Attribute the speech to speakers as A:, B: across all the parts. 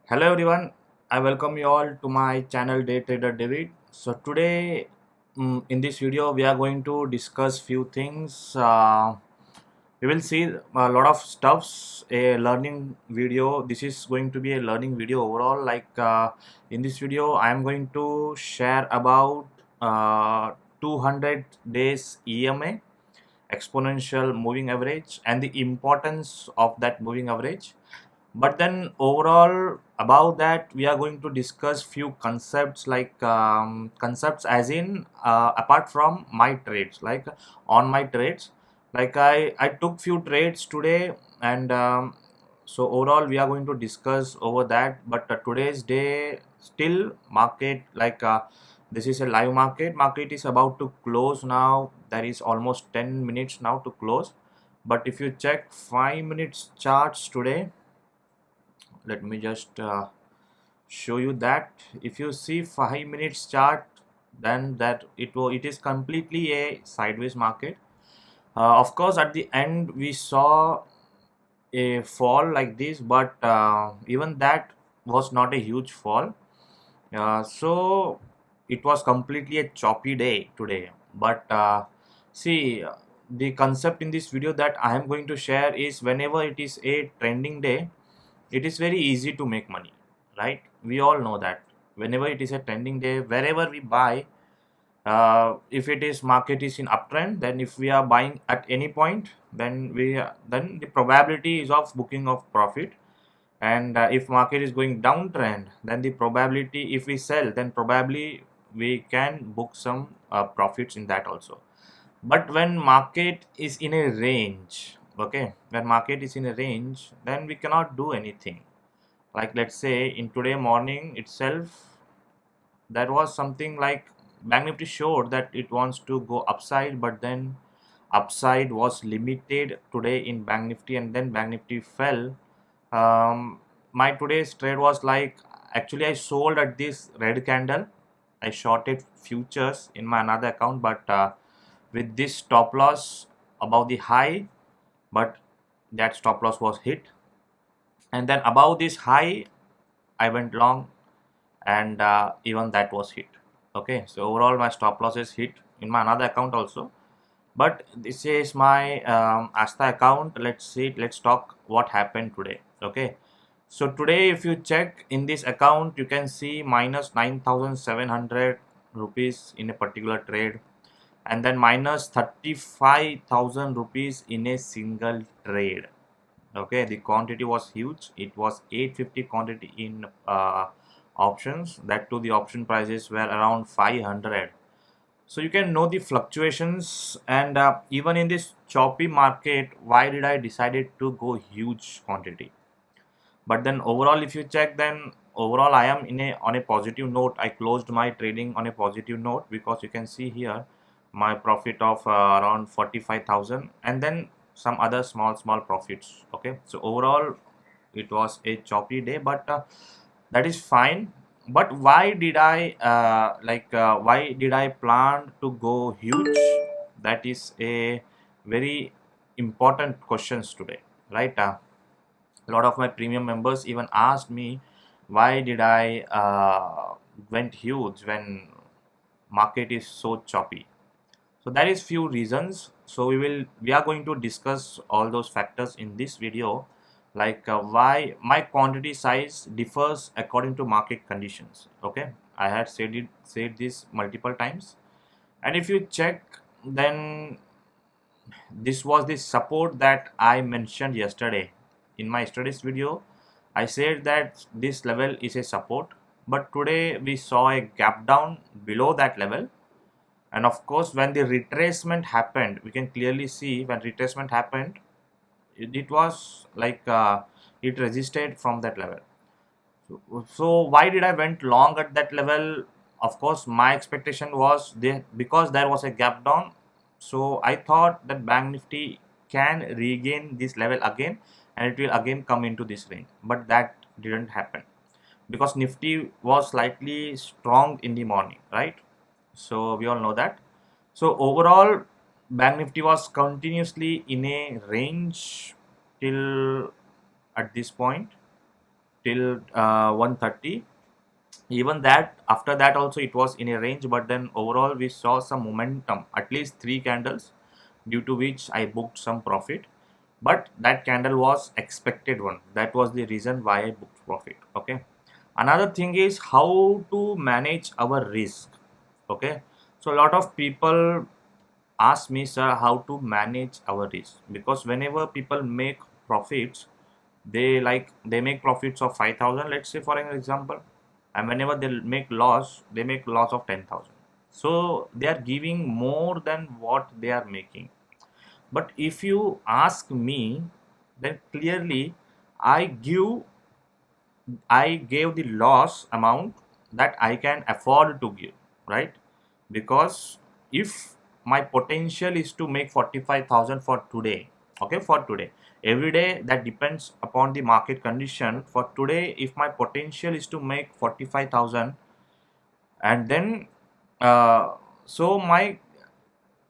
A: Hello everyone, I welcome you all to my channel Day Trader David. So today in this video we are going to discuss few things. We will see a lot of stuffs, a learning video. This is going to be a learning video overall. In this video I am going to share about 200 days EMA, exponential moving average, and the importance of that moving average. But then overall about that we are going to discuss few concepts, concepts as in apart from my trades, on my trades. I took few trades today, and so overall we are going to discuss over that. But today's day still market, this is a live market is about to close now. There is almost 10 minutes now to close. But if you check 5 minutes charts today, let me just show you that. If you see 5 minutes chart, then it is completely a sideways market. Of course at the end we saw a fall like this, but even that was not a huge fall. So it was completely a choppy day today. But see, the concept in this video that I am going to share is, whenever it is a trending day, it is very easy to make money, right? We all know that whenever it is a trending day, wherever we buy, if it is market is in uptrend, then if we are buying at any point, then then the probability is of booking of profit. And if market is going downtrend, then the probability, if we sell, then probably we can book some profits in that also. But when market is in a range, okay, when market is in a range, then we cannot do anything. Like, let's say in today morning itself, that was something like Bank Nifty showed that it wants to go upside, but then upside was limited today in Bank Nifty, and then Bank Nifty fell. My today's trade was like, actually I sold at this red candle. I shorted futures in my another account, but with this stop loss above the high, but that stop loss was hit. And then above this high I went long, and even that was hit. Okay, so overall my stop loss is hit in my another account also. But this is my Asta account. Let's talk what happened today. Okay, so today if you check in this account, you can see minus 9,700 rupees in a particular trade, and then minus 35,000 rupees in a single trade. Okay, the quantity was huge. It was 850 quantity in options. That too, the option prices were around 500. So you can know the fluctuations. And even in this choppy market, why did I decided to go huge quantity? But then overall if you check, then overall I am in a on a positive note. I closed my trading on a positive note, because you can see here my profit of around 45,000, and then some other small profits. Okay, so overall it was a choppy day, but that is fine. But why did I plan to go huge? That is a very important questions today, right? A lot of my premium members even asked me, why did I went huge when market is so choppy? So there is few reasons. So we are going to discuss all those factors in this video, why my quantity size differs according to market conditions. Okay, I had said this multiple times. And if you check, then this was the support that I mentioned yesterday. In my yesterday's video, I said that this level is a support, but today we saw a gap down below that level. And of course, when the retracement happened, we can clearly see when retracement happened, it was it resisted from that level. So why did I went long at that level? Of course, my expectation was there, because there was a gap down. So I thought that Bank Nifty can regain this level again, and it will again come into this range. But that didn't happen, because Nifty was slightly strong in the morning, right? So we all know that. So overall, Bank Nifty was continuously in a range till at this point, till 130. Even that, after that also it was in a range, but then overall we saw some momentum, at least three candles, due to which I booked some profit. But that candle was expected one, that was the reason why I booked profit. Okay, another thing is how to manage our risk. Okay, so a lot of people ask me, sir, how to manage our risk, because whenever people make profits, they make profits of 5,000, let's say for an example, and whenever they make loss, they make loss of 10,000. So they are giving more than what they are making. But if you ask me, then clearly I give I gave the loss amount that I can afford to give, right? Because if my potential is to make 45,000 for today, okay, for today, every day that depends upon the market condition. For today, if my potential is to make 45,000, and then uh, so my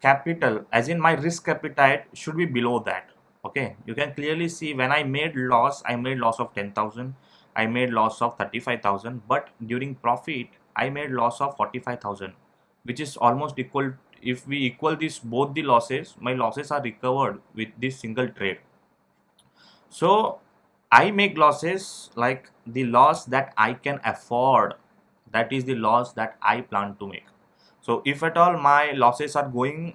A: capital, as in my risk appetite, should be below that. Okay, you can clearly see when I made loss, I made loss of 10,000, I made loss of 35,000, but during profit I made loss of 45,000, which is almost equal. If we equal this both the losses, my losses are recovered with this single trade. So I make losses like the loss that I can afford, that is the loss that I plan to make. So if at all my losses are going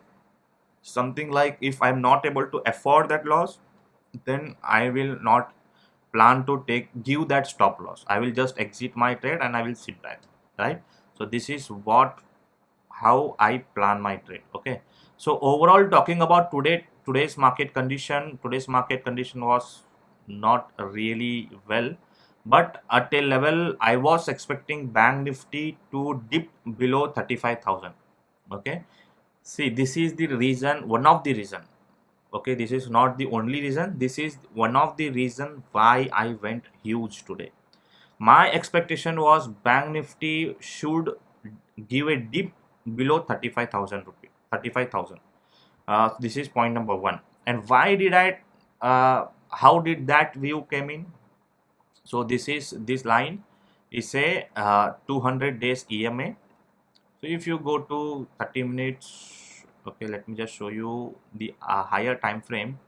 A: something like, if I'm not able to afford that loss, then I will not plan to give that stop loss. I will just exit my trade and I will sit back, right? So this is what how I plan my trade. Okay, so overall talking about today's market condition was not really well, but at a level I was expecting Bank Nifty to dip below 35,000. Okay, see, this is the reason, one of the reason. Okay, this is not the only reason, this is one of the reason why I went huge today. My expectation was Bank Nifty should give a dip below 35,000 rupees, 35,000. This is point number one. And why did I? How did that view came in? So this line is a 200 days EMA. So if you go to 30 minutes, okay, let me just show you the higher time frame,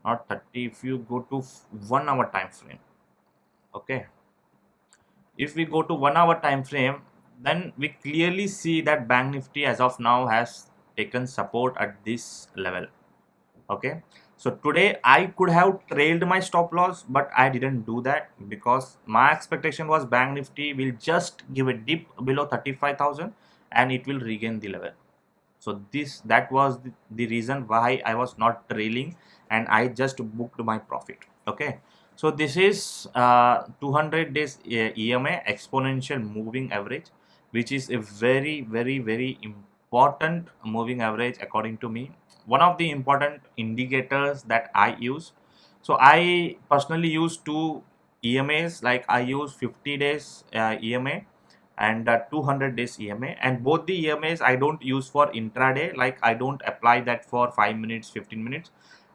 A: not 30. If you go to 1 hour time frame, okay, if we go to 1 hour time frame, then we clearly see that Bank Nifty as of now has taken support at this level. Okay, so today I could have trailed my stop loss, but I didn't do that because my expectation was Bank Nifty will just give a dip below 35,000 and it will regain the level. So that was the reason why I was not trailing and I just booked my profit. Okay, so this is 200 days EMA, exponential moving average, which is a very very very important moving average according to me, one of the important indicators that I use. So I personally use two EMAs, like I use 50 days EMA and 200 days EMA, and both the EMAs I don't use for intraday, like I don't apply that for 5 minutes 15 minutes,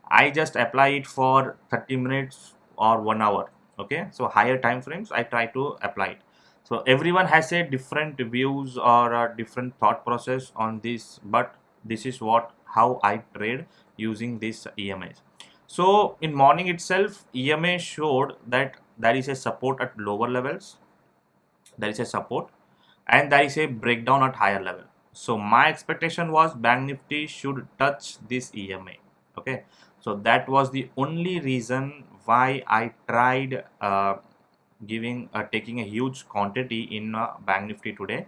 A: I just apply it for 30 minutes or 1 hour. Okay, so higher time frames I try to apply it. So everyone has a different views or a different thought process on this, but this is what how I trade using these EMAs. So in morning itself, EMA showed that there is a support at lower levels, there is a support, and there is a breakdown at higher level. So my expectation was Bank Nifty should touch this EMA. Okay, so that was the only reason why I tried giving taking a huge quantity in Bank Nifty today.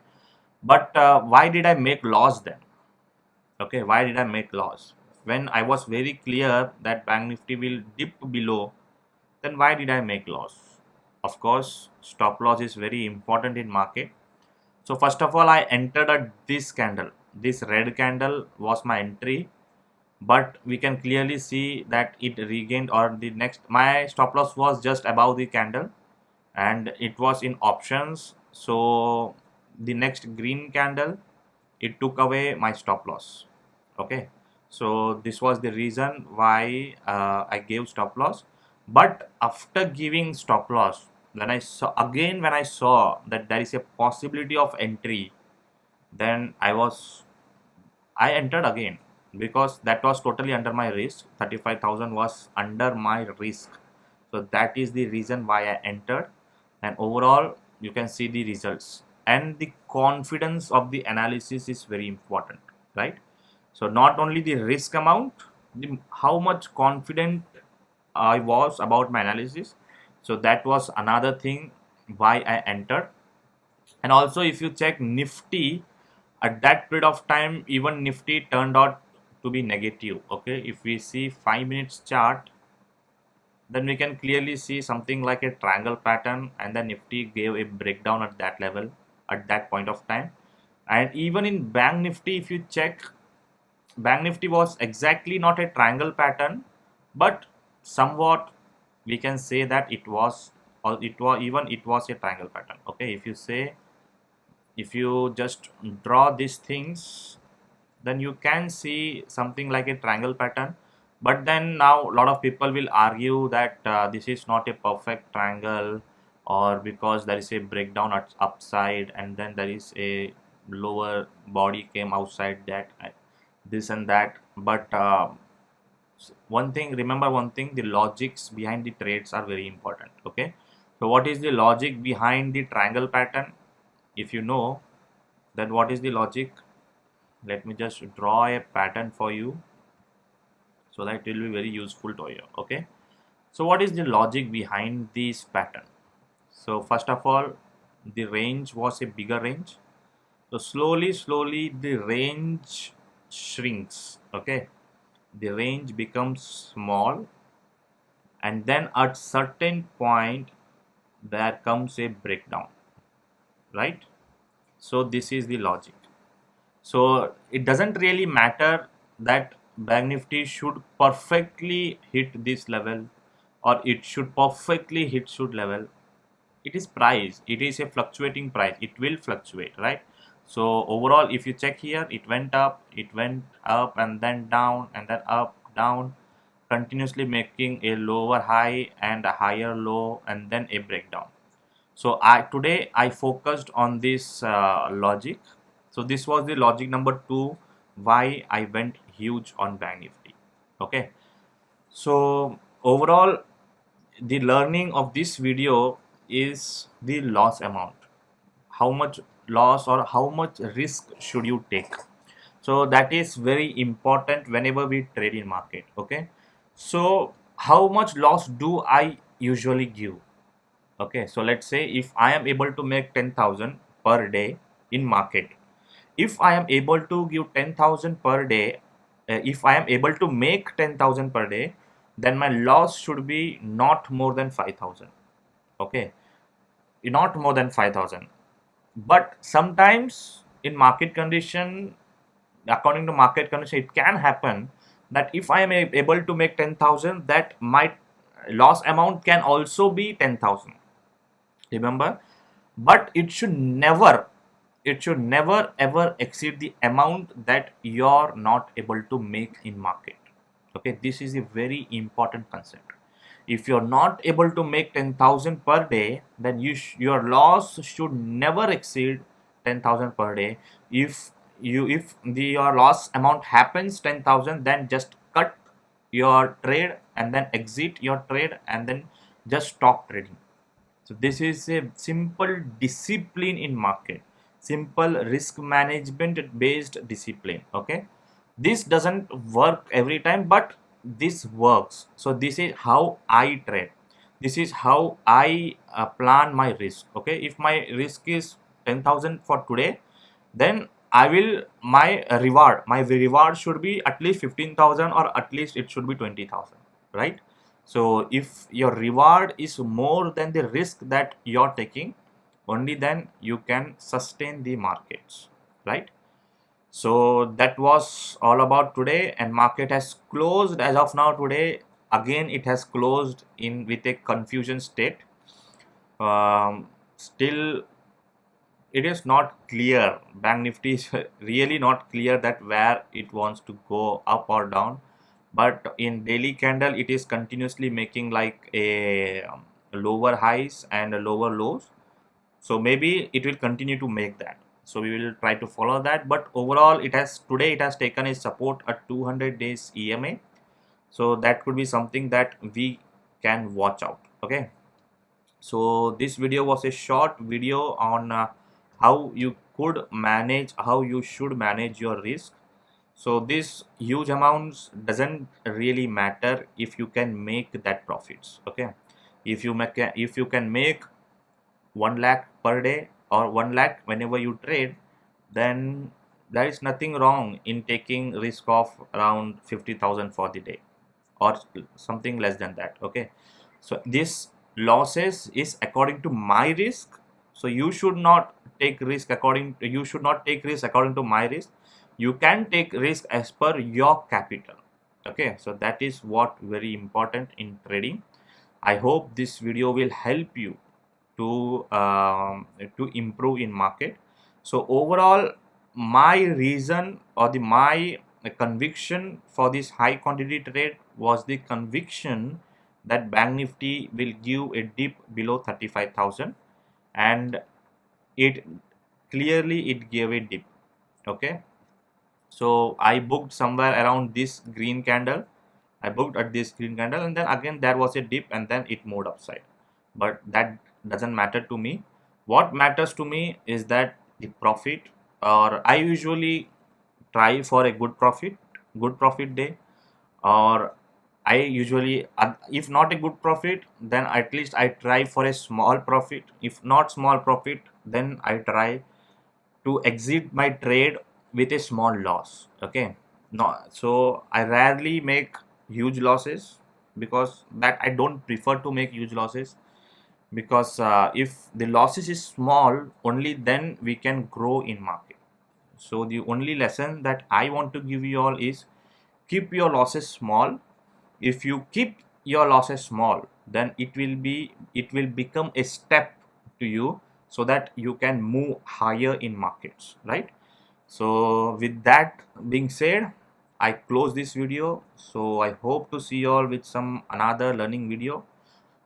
A: But why did I make loss then? Okay, why did I make loss when I was very clear that Bank Nifty will dip below? Then why did I make loss? Of course, stop loss is very important in market. So first of all, I entered at this candle. This red candle was my entry, but we can clearly see that it regained, or the next, my stop loss was just above the candle and it was in options. So the next green candle, it took away my stop loss. Okay, so this was the reason why I gave stop loss. But after giving stop loss, when I saw that there is a possibility of entry, then I entered again, because that was totally under my risk. 35,000 was under my risk. So that is the reason why I entered. And overall, you can see the results. And the confidence of the analysis is very important, right? So not only the risk amount, how much confident I was about my analysis. So that was another thing why I entered. And also, if you check Nifty, at that period of time, even Nifty turned out to be negative. Okay, if we see 5 minutes chart, then we can clearly see something like a triangle pattern, and then Nifty gave a breakdown at that level at that point of time. And even in Bank Nifty, if you check, Bank Nifty was exactly not a triangle pattern, but somewhat we can say that it was, or it was a triangle pattern. Okay, if you just draw these things, then you can see something like a triangle pattern. But then now a lot of people will argue that this is not a perfect triangle, or because there is a breakdown at upside, and then there is a lower body came outside that, this and that. But one thing, remember one thing, the logics behind the trades are very important. Okay, so what is the logic behind the triangle pattern? If you know, then what is the logic? Let me just draw a pattern for you, so that it will be very useful to you. Okay, so what is the logic behind this pattern? So first of all, the range was a bigger range. So slowly the range shrinks. Okay, the range becomes small, and then at certain point there comes a breakdown, right? So this is the logic. So it doesn't really matter that Bank Nifty should perfectly hit this level, or it should perfectly hit should level. It is price. It is a fluctuating price. It will fluctuate, right? So overall, if you check here, it went up and then down and then up, down, continuously making a lower high and a higher low and then a breakdown. So today I focused on this logic. So this was the logic number 2 why I went huge on Bank Nifty. Okay, so overall, the learning of this video is the loss amount. How much loss or how much risk should you take? So that is very important whenever we trade in market. Okay, so how much loss do I usually give? Okay, so let's say if I am able to make 10,000 per day in market, if I am able to give 10,000 per day, if I am able to make 10,000 per day, then my loss should be not more than 5,000. Okay, not more than 5,000. But sometimes in market condition, according to market condition, it can happen that if I am able to make 10,000, that my loss amount can also be 10,000. Remember, but it should never ever exceed the amount that you're not able to make in market. Okay, this is a very important concept. If you're not able to make 10,000 per day, then your loss should never exceed 10,000 per day. If your loss amount happens 10,000, then just cut your trade and then exit your trade and then just stop trading. So this is a simple discipline in market, simple risk management based discipline. Okay, this doesn't work every time, but this works. So this is how I trade. This is how I plan my risk. Okay, if my risk is 10,000 for today, then I will my reward should be at least 15,000, or at least it should be 20,000, right? So if your reward is more than the risk that you're taking, only then you can sustain the markets, right? So that was all about today, and market has closed as of now today. Again, it has closed in with a confusion state. Still, it is not clear. Bank Nifty is really not clear that where it wants to go up or down. But in daily candle, it is continuously making like a lower highs and lower lows. So maybe it will continue to make that. So we will try to follow that. But overall, it has taken a support at 200 days EMA. So that could be something that we can watch out. Okay. So this video was a short video on how you should manage your risk. So this huge amounts doesn't really matter if you can make that profits. Okay, if you can make 1 lakh per day or 1 lakh whenever you trade, then there is nothing wrong in taking risk of around 50,000 for the day or something less than that. Okay, so this losses is according to my risk. So you should not take risk according to my risk. You can take risk as per your capital. Okay, so that is what very important in trading. I hope this video will help you to improve in market. So overall, my reason or my conviction for this high quantity trade was the conviction that Bank Nifty will give a dip below 35,000, and it it gave a dip. Okay, so I booked somewhere around this green candle. I booked at this green candle, and then again there was a dip, and then it moved upside. But that doesn't matter to me. What matters to me is that the profit, or I usually try for a good profit day, or I usually, if not a good profit, then at least I try for a small profit. If not small profit, then I try to exit my trade with a small loss. Okay, no, so I rarely make huge losses, because that I don't prefer to make huge losses, because if the losses is small, only then we can grow in market. So the only lesson that I want to give you all is, keep your losses small. If you keep your losses small, then it will become a step to you, so that you can move higher in markets, right? So with that being said, I close this video. So I hope to see you all with some another learning video.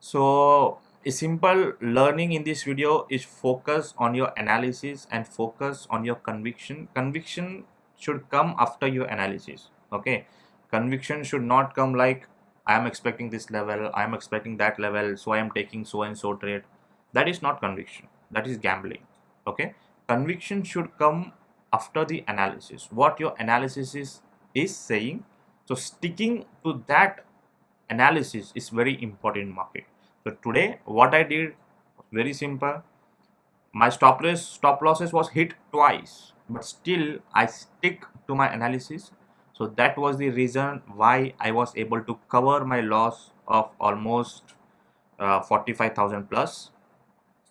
A: So a simple learning in this video is focus on your analysis and focus on your conviction. Conviction should come after your analysis. Okay, conviction should not come like, I am expecting this level, I am expecting that level, so I am taking so and so trade. That is not conviction, that is gambling. Okay, conviction should come after the analysis, what your analysis is saying. So sticking to that analysis is very important in market. So today what I did, very simple. My stop losses was hit twice, but still I stick to my analysis. So that was the reason why I was able to cover my loss of almost 45,000 plus,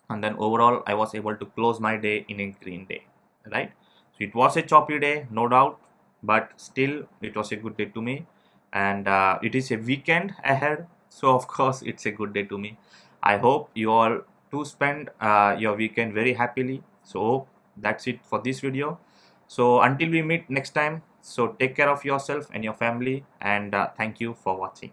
A: and then overall I was able to close my day in a green day, right? So it was a choppy day, no doubt, but still it was a good day to me. And it is a weekend ahead, so of course it's a good day to me. I hope you all to spend your weekend very happily. So that's it for this video. So until we meet next time, so take care of yourself and your family, and thank you for watching.